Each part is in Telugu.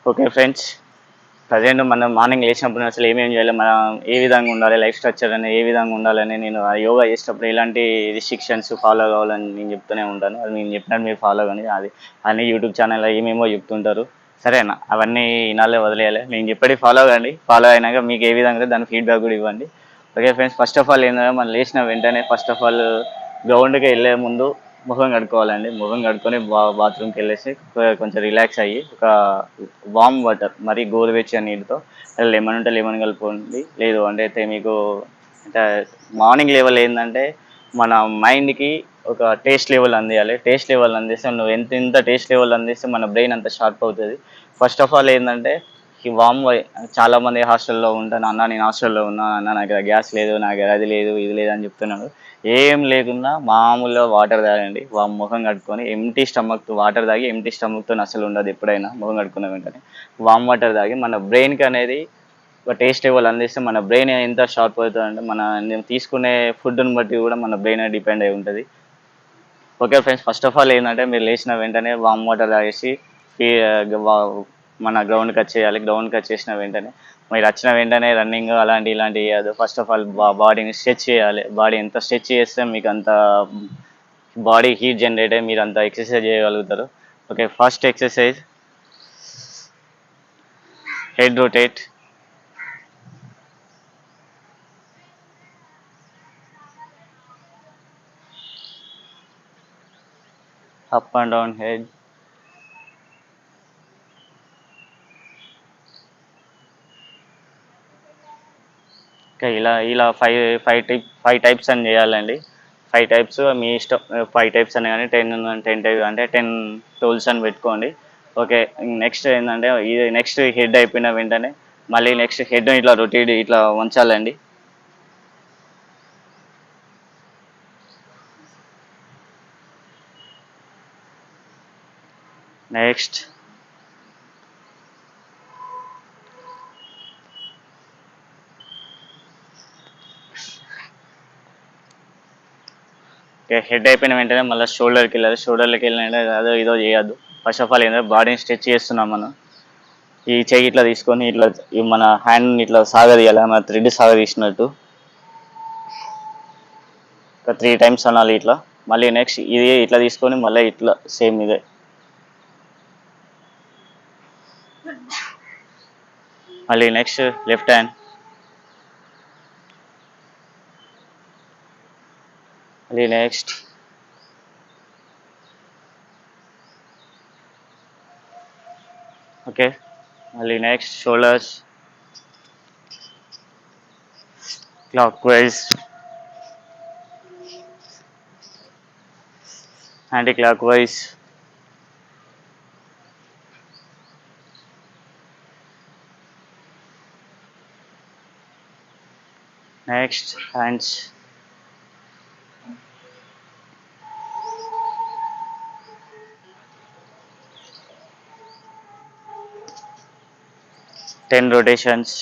ఓకే ఫ్రెండ్స్, ప్రజెంట్ మనం మార్నింగ్ లేచినప్పుడు అసలు ఏమేమి చేయాలి, మనం ఏ విధంగా ఉండాలి, లైఫ్ స్ట్రక్చర్ అనేది ఏ విధంగా ఉండాలని నేను ఆ యోగా చేసేటప్పుడు ఎలాంటి రిస్ట్రిక్షన్స్ ఫాలో కావాలని నేను చెప్తూనే ఉంటాను. అది నేను చెప్పినట్టు మీరు ఫాలో కానీ అది అన్ని యూట్యూబ్ ఛానల్లో ఏమేమో చెప్తుంటారు. సరేనా, అవన్నీ ఈనాళ్ళే వదిలేయాలి. నేను చెప్పేది ఫాలో కండి. ఫాలో అయినాక మీకు ఏ విధంగా దాని ఫీడ్బ్యాక్ కూడా ఇవ్వండి. Okay friends, first of all ఏంటంటే మనం లేచిన వెంటనే ఫస్ట్ ఆఫ్ ఆల్ గ్రౌండ్కి వెళ్ళే ముందు ముఖం కడుక్కోవాలండి. ముఖం కడుక్కొని బాత్రూమ్కి వెళ్ళేసి కొంచెం రిలాక్స్ అయ్యి ఒక వామ్ వాటర్, మరి గోరువెచ్చని నీటితో లెమన్ ఉంటే లెమన్ కలుపుకోండి. లేదు అంటే అయితే మీకు అంటే మార్నింగ్ లెవెల్ ఏంటంటే మన మైండ్కి ఒక టేస్ట్ లెవెల్ అందియాలి. టేస్ట్ లెవెల్ అందిస్తే నువ్వు ఎంత టేస్ట్ లెవెల్ అందిస్తే మన బ్రెయిన్ అంత షార్ప్ అవుతుంది. ఫస్ట్ ఆఫ్ ఆల్ ఏంటంటే ఈ వామ్, చాలామంది హాస్టల్లో ఉంటాను అన్న, నేను హాస్టల్లో ఉన్నాను అన్న, నాకు గ్యాస్ లేదు, నాకు అది లేదు ఇది లేదు అని చెప్తున్నాను. ఏం లేకున్నా మామూలుగా వాటర్ తాగండి. ముఖం కడుక్కొని ఎంటీ స్టమక్ వాటర్ తాగి ఎంటీ స్టమక్తో అసలు ఉండదు. ఎప్పుడైనా ముఖం కడుక్కున్న వెంటనే వామ్ వాటర్ తాగి మన బ్రెయిన్కి అనేది ఒక టేస్ట్ లెవెల్ అందిస్తే మన బ్రెయిన్ ఎంత షార్ప్ అవుతుంది అంటే నేను తీసుకునే ఫుడ్ని బట్టి కూడా మన బ్రెయిన్ డిపెండ్ అయి ఉంటుంది. Okay friends, first of all ఏంటంటే మీరు లేచిన వెంటనే వామ్ వాటర్ తాగేసి మన గ్రౌండ్కి వచ్చేయాలి. గ్రౌండ్కి వచ్చేసిన వెంటనే మీరు వచ్చిన వెంటనే రన్నింగ్ ఇలాంటివి చేయదు. ఫస్ట్ ఆఫ్ ఆల్ బాడీని స్ట్రెచ్ చేయాలి. బాడీ ఎంత స్ట్రెచ్ చేస్తే మీకు అంత బాడీ హీట్ జనరేట్ అయ్యి మీరు అంత ఎక్సర్సైజ్ చేయగలుగుతారు. Okay, first exercise head rotate, up and down head. Okay, ఇలా ఇలా ఫైవ్ టైప్స్ అని చేయాలండి. 5 టైప్స్ మీ ఇష్టం. 5 టైప్స్ అని కానీ 10 టైప్స్ అంటే 10 టూల్స్ అని పెట్టుకోండి. ఓకే, నెక్స్ట్ ఏంటంటే ఇది నెక్స్ట్ హెడ్ అయిపోయిన వెంటనే మళ్ళీ నెక్స్ట్ హెడ్ ఇట్లా రొటేట్ ఇట్లా ఉంచాలండి. నెక్స్ట్ హెడ్ అయిపోయిన వెంటనే మళ్ళీ షోల్డర్కి వెళ్ళాలి. షోల్డర్కి వెళ్ళిన అదో ఇదో చేయొద్దు. ఫస్ట్ ఆఫ్ ఆల్ ఏంటంటే బాడీని స్ట్రెచ్ చేస్తున్నాం మనం. ఈ చెయ్యి ఇట్లా తీసుకొని ఇట్లా మన హ్యాండ్ ఇట్లా సాగదీయాలి, మన థ్రెడ్ సాగదీసినట్టు ఒక 3 టైమ్స్ అనాలి ఇట్లా. మళ్ళీ నెక్స్ట్ ఇది ఇట్లా తీసుకొని మళ్ళీ ఇట్లా సేమ్ ఇదే. మళ్ళీ నెక్స్ట్ లెఫ్ట్ హ్యాండ్, మళ్ళీ నెక్స్ట్ ఓకే, మళ్ళీ next shoulders clock wise, anti clock wise, next hands, ten rotations.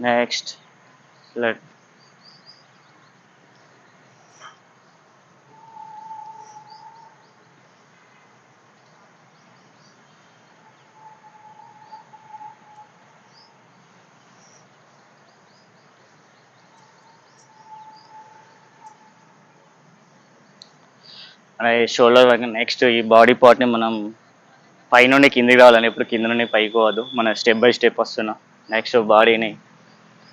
Next let అలాగే షోల్డర్ వరకు. నెక్స్ట్ ఈ బాడీ పార్ట్ని మనం పై నుండి కిందికి రావాలని, ఎప్పుడు కింద నుండి పైకి పోవద్దు. మనం స్టెప్ బై స్టెప్ వస్తున్నాం. నెక్స్ట్ బాడీని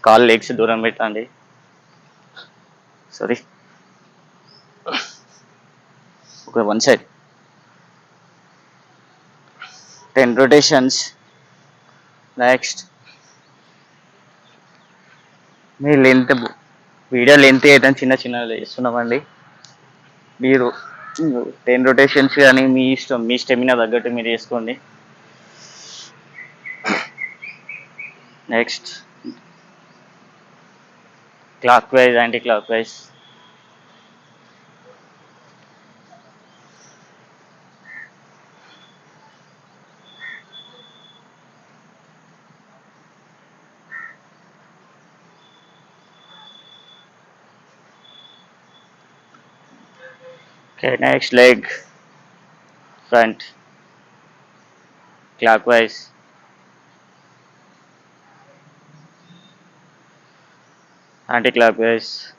కాళ్ళు లెగ్స్ దూరం పెట్టండి. సారీ, ఒక వన్ సైడ్ 10 రొటేషన్స్. నెక్స్ట్ మీ లెంత్, వీడియో లెంత్ అయితే చిన్న చిన్న చేస్తున్నామండి. మీరు 10 రొటేషన్స్ కానీ మీ ఇష్టం, మీ స్టెమినా తగ్గట్టు మీరు చేసుకోండి. Next clock wise, anti clock wise. Okay, next leg, front, clockwise, anti-clockwise,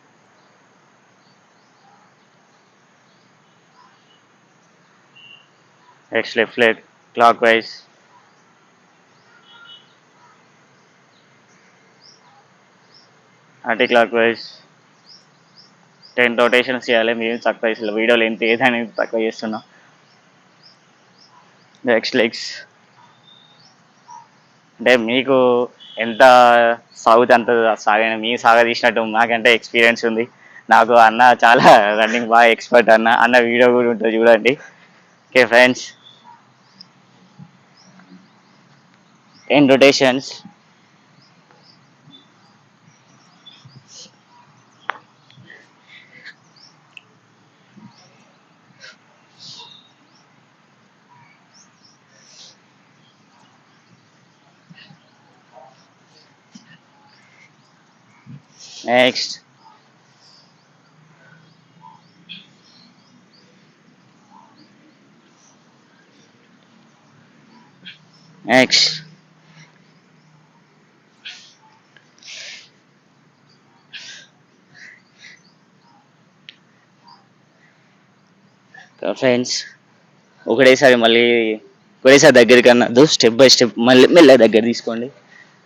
next left leg, clockwise, anti-clockwise, 10 rotations చేయాలి. మేము తక్కువ చేయాలి, వీడియోలో ఎంత ఏదని తక్కువ చేస్తున్నాం. నెక్స్ట్ లెగ్స్, అంటే మీకు ఎంత సాగుతే అంత సాగండి, మీ సాగదీసినట్టు మాకంటే ఎక్స్పీరియన్స్ ఉంది. నాకు అన్న చాలా రన్నింగ్ బాగా ఎక్స్పర్ట్ అన్న వీడియో కూడా ఉంటుంది చూడండి. Okay friends, 10 rotations. Next, next, friends ఒకటేసారి మళ్ళీ ఒకటేసారి దగ్గరికి అన్నది, స్టెప్ బై స్టెప్ మళ్ళీ మెల్ల దగ్గర తీసుకోండి.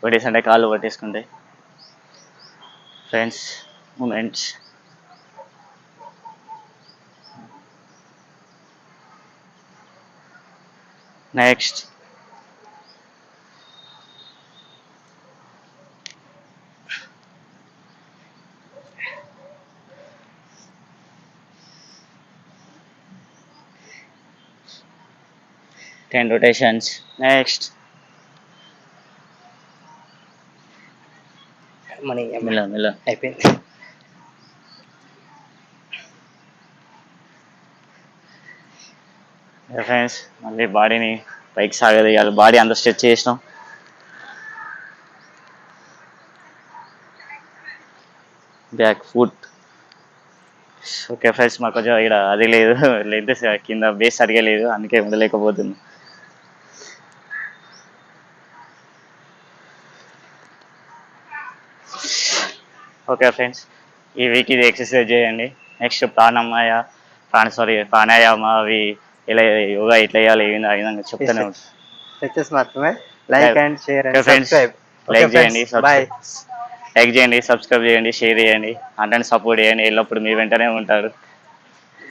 ఒకటేసారి అంటే కాళ్ళు పట్టేసుకుంటాయి. Friends movements, next, ten rotations. Next, మెల్ల మెల్ల అయిపోయింది. ఫ్రెండ్స్ మళ్ళీ బాడీని పైకి సాగదీయాలి. బాడీ అంత స్ట్రెచ్ చేసినాం. Back foot. ఓకే ఫ్రెండ్స్, మాకు కొంచెం ఇక్కడ అది లేదు, లెంత్ కింద బేస్ సరిగా లేదు, అందుకే ఉండలేకపోతుంది. ఓకే ఫ్రెండ్స్, ఈ వీక్ ఇది ఎక్సర్సైజ్ చేయండి. నెక్స్ట్ ప్రాణాయామ అవి ఇలా యోగా ఇట్లా వేయాలి, ఆ విధంగా చెప్తూనే ఉంటాను. స్ట్రెచెస్ మాత్రమే. Like and share and friends, subscribe. Like చేయండి, బాయ్. లైక్ చేయండి, సబ్స్క్రైబ్ చేయండి, షేర్ చేయండి, అంటే సపోర్ట్ చేయండి. ఎల్లప్పుడు మీ వెంటనే ఉంటారు.